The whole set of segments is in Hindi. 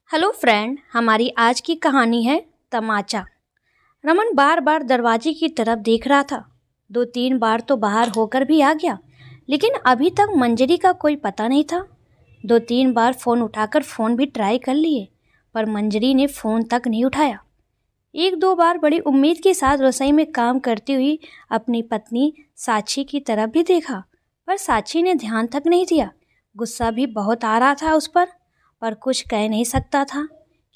हेलो फ्रेंड, हमारी आज की कहानी है तमाचा। रमन बार बार दरवाजे की तरफ देख रहा था। 2-3 बार तो बाहर होकर भी आ गया, लेकिन अभी तक मंजरी का कोई पता नहीं था। 2-3 बार फ़ोन उठाकर फ़ोन भी ट्राई कर लिए, पर मंजरी ने फ़ोन तक नहीं उठाया। 1-2 बार बड़ी उम्मीद के साथ रसोई में काम करती हुई अपनी पत्नी साक्षी की तरफ भी देखा, पर साक्षी ने ध्यान तक नहीं दिया। गुस्सा भी बहुत आ रहा था उस पर कुछ कह नहीं सकता था,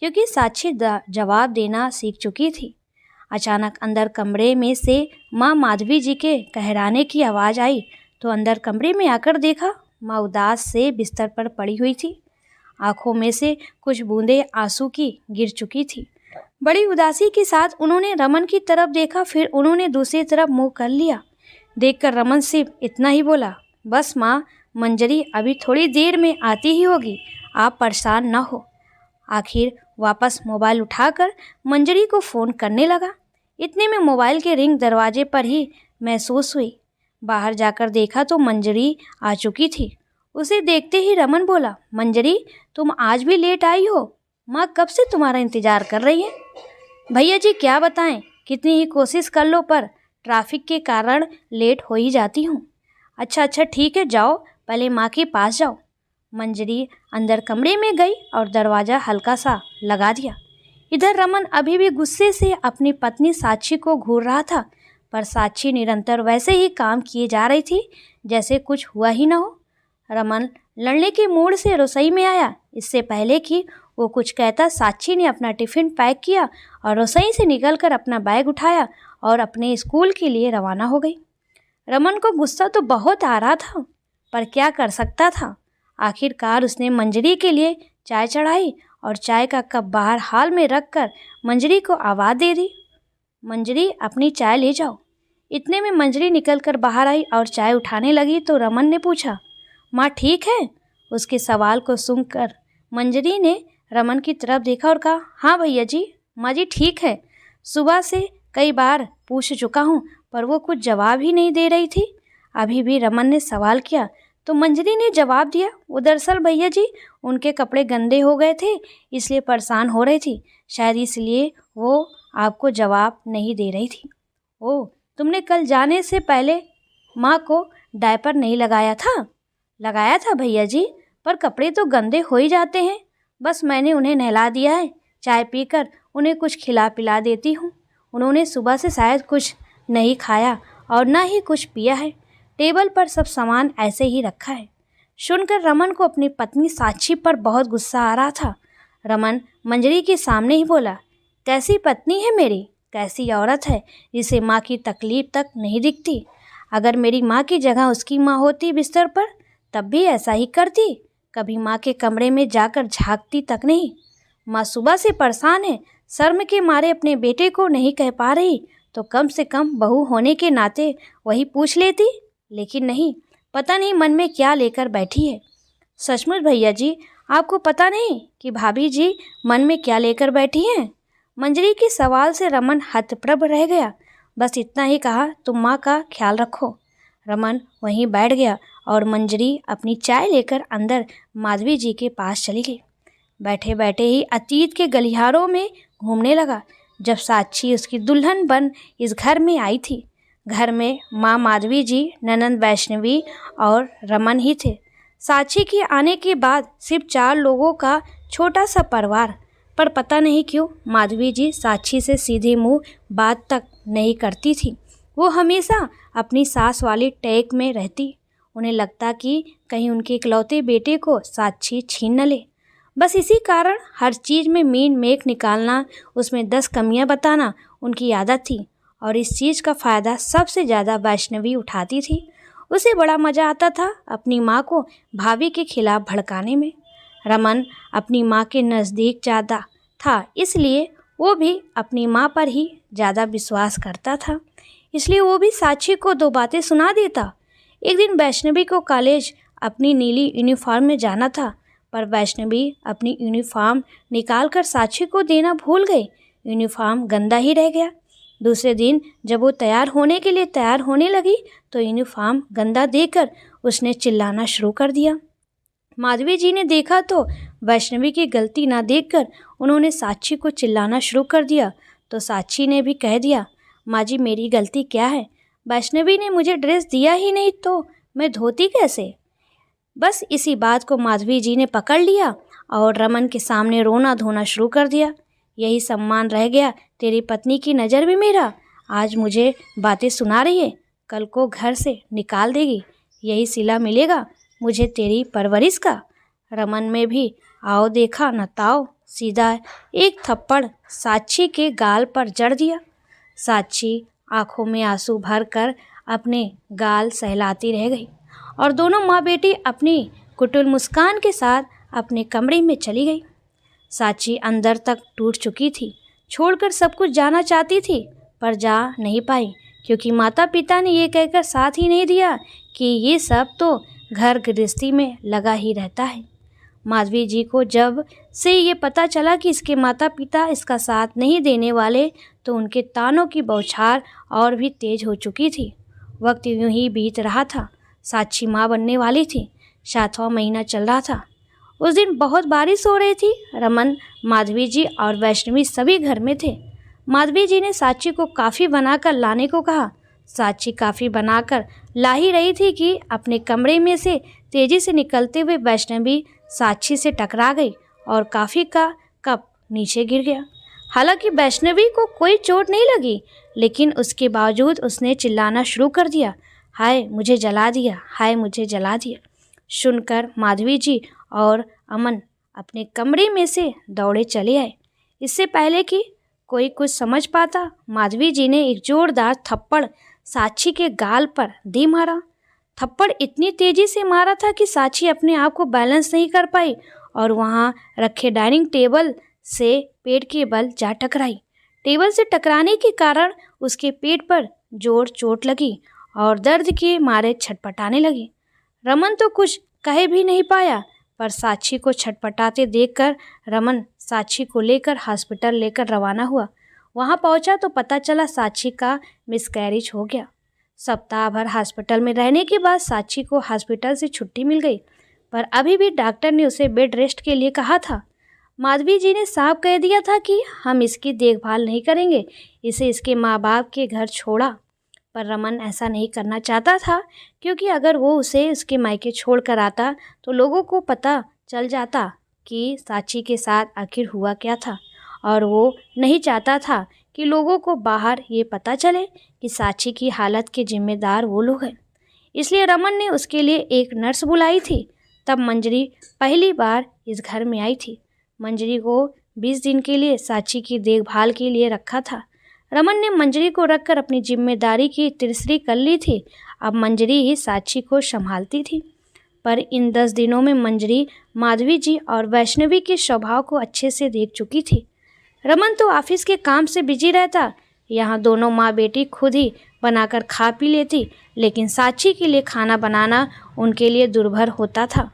क्योंकि साक्षी जवाब देना सीख चुकी थी। अचानक अंदर कमरे में से माँ माधवी जी के कहराने की आवाज़ आई, तो अंदर कमरे में आकर देखा माँ उदास से बिस्तर पर पड़ी हुई थी। आंखों में से कुछ बूंदें आंसू की गिर चुकी थी। बड़ी उदासी के साथ उन्होंने रमन की तरफ देखा, फिर उन्होंने दूसरी तरफ मुंह कर लिया। देखकर रमन सिर्फ इतना ही बोला, बस माँ, मंजरी अभी थोड़ी देर में आती ही होगी, आप परेशान न हो। आखिर वापस मोबाइल उठाकर मंजरी को फ़ोन करने लगा। इतने में मोबाइल के रिंग दरवाजे पर ही महसूस हुई। बाहर जाकर देखा तो मंजरी आ चुकी थी। उसे देखते ही रमन बोला, मंजरी तुम आज भी लेट आई हो? माँ कब से तुम्हारा इंतज़ार कर रही है। भैया जी क्या बताएं, कितनी ही कोशिश कर लो पर ट्रैफिक के कारण लेट हो ही जाती हूँ। अच्छा ठीक है, जाओ पहले माँ के पास जाओ। मंजरी अंदर कमरे में गई और दरवाज़ा हल्का सा लगा दिया। इधर रमन अभी भी गुस्से से अपनी पत्नी साक्षी को घूर रहा था, पर साक्षी निरंतर वैसे ही काम किए जा रही थी जैसे कुछ हुआ ही न हो। रमन लड़ने के मूड से रसोई में आया। इससे पहले कि वो कुछ कहता, साक्षी ने अपना टिफ़िन पैक किया और रसोई से निकलकर अपना बैग उठाया और अपने स्कूल के लिए रवाना हो गई। रमन को गुस्सा तो बहुत आ रहा था, पर क्या कर सकता था। आखिरकार उसने मंजरी के लिए चाय चढ़ाई और चाय का कप बाहर हाल में रखकर मंजरी को आवाज़ दे दी, मंजरी अपनी चाय ले जाओ। इतने में मंजरी निकलकर बाहर आई और चाय उठाने लगी तो रमन ने पूछा, माँ ठीक है? उसके सवाल को सुनकर मंजरी ने रमन की तरफ देखा और कहा, हाँ भैया जी, माँ जी ठीक है। सुबह से कई बार पूछ चुका हूँ पर वो कुछ जवाब ही नहीं दे रही थी। अभी भी रमन ने सवाल किया तो मंजरी ने जवाब दिया, वो दरअसल भैया जी उनके कपड़े गंदे हो गए थे, इसलिए परेशान हो रही थी, शायद इसलिए वो आपको जवाब नहीं दे रही थी। ओह, तुमने कल जाने से पहले माँ को डायपर नहीं लगाया था? लगाया था भैया जी, पर कपड़े तो गंदे हो ही जाते हैं। बस मैंने उन्हें नहला दिया है, चाय पीकर उन्हें कुछ खिला पिला देती हूँ। उन्होंने सुबह से शायद कुछ नहीं खाया और ना ही कुछ पिया है। टेबल पर सब सामान ऐसे ही रखा है। सुनकर रमन को अपनी पत्नी साक्षी पर बहुत गुस्सा आ रहा था। रमन मंजरी के सामने ही बोला, कैसी पत्नी है मेरी, कैसी औरत है जिसे माँ की तकलीफ तक नहीं दिखती। अगर मेरी माँ की जगह उसकी माँ होती बिस्तर पर, तब भी ऐसा ही करती, कभी माँ के कमरे में जाकर झांकती तक नहीं। माँ सुबह से परेशान है, शर्म के मारे अपने बेटे को नहीं कह पा रही, तो कम से कम बहू होने के नाते वही पूछ लेती, लेकिन नहीं, पता नहीं मन में क्या लेकर बैठी है। सचमुच भैया जी, आपको पता नहीं कि भाभी जी मन में क्या लेकर बैठी हैं? मंजरी के सवाल से रमन हतप्रभ रह गया। बस इतना ही कहा, तुम माँ का ख्याल रखो। रमन वहीं बैठ गया और मंजरी अपनी चाय लेकर अंदर माधवी जी के पास चली गई। बैठे बैठे ही अतीत के गलियारों में घूमने लगा, जब साक्षी उसकी दुल्हन बन इस घर में आई थी। घर में माँ माधवी जी, ननंद वैष्णवी और रमन ही थे। साक्षी के आने के बाद सिर्फ 4 लोगों का छोटा सा परिवार, पर पता नहीं क्यों माधवी जी साक्षी से सीधे मुंह बात तक नहीं करती थी। वो हमेशा अपनी सास वाली टैक में रहती। उन्हें लगता कि कहीं उनके इकलौते बेटे को साक्षी छीन न ले। बस इसी कारण हर चीज़ में मीन मेख निकालना, उसमें 10 कमियां बताना उनकी आदत थी, और इस चीज़ का फ़ायदा सबसे ज़्यादा वैष्णवी उठाती थी। उसे बड़ा मज़ा आता था अपनी माँ को भाभी के खिलाफ भड़काने में। रमन अपनी माँ के नज़दीक ज़्यादा था, इसलिए वो भी अपनी माँ पर ही ज़्यादा विश्वास करता था, इसलिए वो भी साक्षी को 2 बातें सुना देता। एक दिन वैष्णवी को कॉलेज अपनी नीली यूनिफॉर्म में जाना था, पर वैष्णवी अपनी यूनिफॉर्म निकालकर साक्षी को देना भूल गई। यूनिफॉर्म गंदा ही रह गया। दूसरे दिन जब वो तैयार होने के लिए तैयार होने लगी तो यूनिफॉर्म गंदा देखकर उसने चिल्लाना शुरू कर दिया। माधवी जी ने देखा तो वैष्णवी की गलती ना देखकर उन्होंने साक्षी को चिल्लाना शुरू कर दिया तो साक्षी ने भी कह दिया, माँ जी मेरी गलती क्या है? वैष्णवी ने मुझे ड्रेस दिया ही नहीं तो मैं धोती कैसे? बस इसी बात को माधवी जी ने पकड़ लिया और रमन के सामने रोना धोना शुरू कर दिया। यही सम्मान रह गया, तेरी पत्नी की नज़र भी मेरा, आज मुझे बातें सुना रही है, कल को घर से निकाल देगी, यही सिला मिलेगा मुझे तेरी परवरिश का। रमन में भी आओ देखा न ताओ, सीधा एक थप्पड़ साक्षी के गाल पर जड़ दिया। साक्षी आंखों में आंसू भर कर अपने गाल सहलाती रह गई और दोनों माँ बेटी अपनी कुटिल मुस्कान के साथ अपने कमरे में चली गई। साक्षी अंदर तक टूट चुकी थी, छोड़कर सब कुछ जाना चाहती थी पर जा नहीं पाई क्योंकि माता पिता ने ये कहकर साथ ही नहीं दिया कि ये सब तो घर गृहस्थी में लगा ही रहता है। माधवी जी को जब से ये पता चला कि इसके माता पिता इसका साथ नहीं देने वाले तो उनके तानों की बौछार और भी तेज हो चुकी थी। वक्त यूं ही बीत रहा था। साक्षी माँ बनने वाली थी। 7वां महीना चल रहा था। उस दिन बहुत बारिश हो रही थी। रमन, माधवी जी और वैष्णवी सभी घर में थे। माधवी जी ने साक्षी को काफ़ी बनाकर लाने को कहा। साक्षी काफ़ी बनाकर ला ही रही थी कि अपने कमरे में से तेज़ी से निकलते हुए वैष्णवी साक्षी से टकरा गई और काफ़ी का कप नीचे गिर गया। हालांकि वैष्णवी को कोई चोट नहीं लगी, लेकिन उसके बावजूद उसने चिल्लाना शुरू कर दिया, हाय मुझे जला दिया, हाय मुझे जला दिया। सुनकर माधवी जी और अमन अपने कमरे में से दौड़े चले आए। इससे पहले कि कोई कुछ समझ पाता, माधवी जी ने एक जोरदार थप्पड़ साक्षी के गाल पर दे मारा। थप्पड़ इतनी तेजी से मारा था कि साक्षी अपने आप को बैलेंस नहीं कर पाई और वहाँ रखे डाइनिंग टेबल से पेट के बल जा टकराई। टेबल से टकराने के कारण उसके पेट पर जोर चोट लगी और दर्द के मारे छटपटाने लगी। रमन तो कुछ कहे भी नहीं पाया, पर साक्षी को छटपटाते देखकर रमन साक्षी को लेकर हॉस्पिटल लेकर रवाना हुआ। वहां पहुंचा तो पता चला साक्षी का मिसकैरेज हो गया। सप्ताह भर हॉस्पिटल में रहने के बाद साक्षी को हॉस्पिटल से छुट्टी मिल गई, पर अभी भी डॉक्टर ने उसे बेड रेस्ट के लिए कहा था। माधवी जी ने साफ कह दिया था कि हम इसकी देखभाल नहीं करेंगे, इसे इसके माँ बाप के घर छोड़ा। पर रमन ऐसा नहीं करना चाहता था, क्योंकि अगर वो उसे उसके मायके छोड़ कर आता तो लोगों को पता चल जाता कि साक्षी के साथ आखिर हुआ क्या था, और वो नहीं चाहता था कि लोगों को बाहर ये पता चले कि साक्षी की हालत के जिम्मेदार वो लोग हैं। इसलिए रमन ने उसके लिए एक नर्स बुलाई थी। तब मंजरी पहली बार इस घर में आई थी। मंजरी को 20 दिन के लिए साक्षी की देखभाल के लिए रखा था। रमन ने मंजरी को रखकर अपनी जिम्मेदारी की तीसरी कर ली थी। अब मंजरी ही साक्षी को संभालती थी। पर इन 10 दिनों में मंजरी माधवी जी और वैष्णवी के स्वभाव को अच्छे से देख चुकी थी। रमन तो ऑफिस के काम से बिजी रहता। यहाँ दोनों माँ बेटी खुद ही बनाकर खा पी लेती, लेकिन साक्षी के लिए खाना बनाना उनके लिए दुर्भर होता था।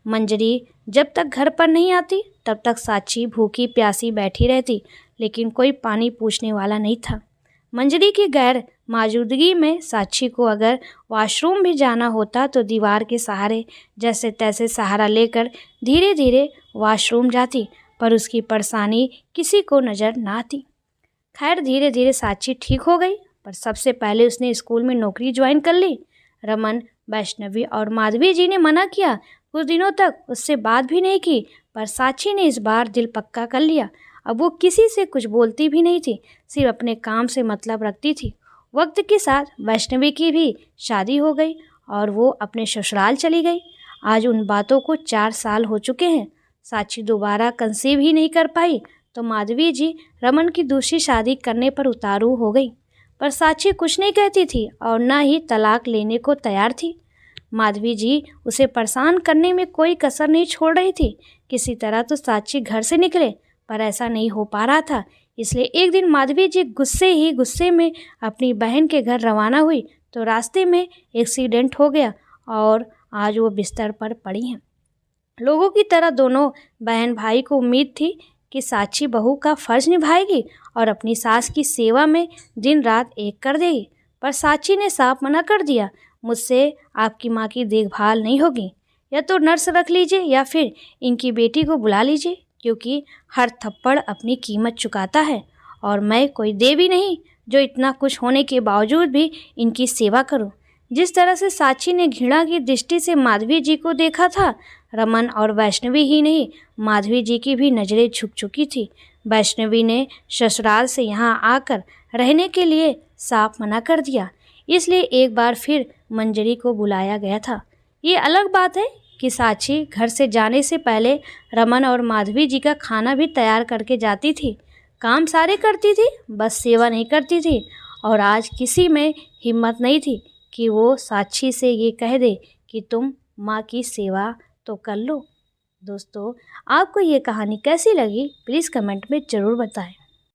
मंजरी जब तक घर पर नहीं आती तब तक साक्षी भूखी प्यासी बैठी रहती, लेकिन कोई पानी पूछने वाला नहीं था। मंजरी की गैर मौजूदगी में साक्षी को अगर वॉशरूम भी जाना होता तो दीवार के सहारे जैसे तैसे सहारा लेकर धीरे धीरे वॉशरूम जाती, पर उसकी परेशानी किसी को नज़र ना आती। खैर धीरे धीरे साक्षी ठीक हो गई, पर सबसे पहले उसने स्कूल में नौकरी ज्वाइन कर ली। रमन, वैष्णवी और माधवी जी ने मना किया। कुछ दिनों तक उससे बात भी नहीं की, पर साक्षी ने इस बार दिल पक्का कर लिया। अब वो किसी से कुछ बोलती भी नहीं थी, सिर्फ अपने काम से मतलब रखती थी। वक्त के साथ वैष्णवी की भी शादी हो गई और वो अपने ससुराल चली गई। आज उन बातों को 4 साल हो चुके हैं। साक्षी दोबारा कंसीव ही नहीं कर पाई तो माधवी जी रमन की दूसरी शादी करने पर उतारू हो गई, पर साक्षी कुछ नहीं कहती थी और न ही तलाक लेने को तैयार थी। माधवी जी उसे परेशान करने में कोई कसर नहीं छोड़ रही थी। किसी तरह तो साक्षी घर से निकले, पर ऐसा नहीं हो पा रहा था। इसलिए एक दिन माधवी जी गुस्से में अपनी बहन के घर रवाना हुई तो रास्ते में एक्सीडेंट हो गया और आज वो बिस्तर पर पड़ी हैं। लोगों की तरह दोनों बहन भाई को उम्मीद थी कि साक्षी बहू का फर्ज निभाएगी और अपनी सास की सेवा में दिन रात एक कर देगी, पर साक्षी ने साफ मना कर दिया, मुझसे आपकी माँ की देखभाल नहीं होगी। या तो नर्स रख लीजिए या फिर इनकी बेटी को बुला लीजिए, क्योंकि हर थप्पड़ अपनी कीमत चुकाता है और मैं कोई देवी नहीं जो इतना कुछ होने के बावजूद भी इनकी सेवा करूं। जिस तरह से साक्षी ने घृणा की दृष्टि से माधवी जी को देखा था, रमन और वैष्णवी ही नहीं, माधवी जी की भी नज़रें झुक चुकी थी। वैष्णवी ने ससुराल से यहाँ आकर रहने के लिए साफ मना कर दिया, इसलिए एक बार फिर मंजरी को बुलाया गया था। ये अलग बात है कि साक्षी घर से जाने से पहले रमन और माधवी जी का खाना भी तैयार करके जाती थी। काम सारे करती थी, बस सेवा नहीं करती थी। और आज किसी में हिम्मत नहीं थी कि वो साक्षी से ये कह दे कि तुम माँ की सेवा तो कर लो। दोस्तों, आपको ये कहानी कैसी लगी प्लीज़ कमेंट में ज़रूर बताएं।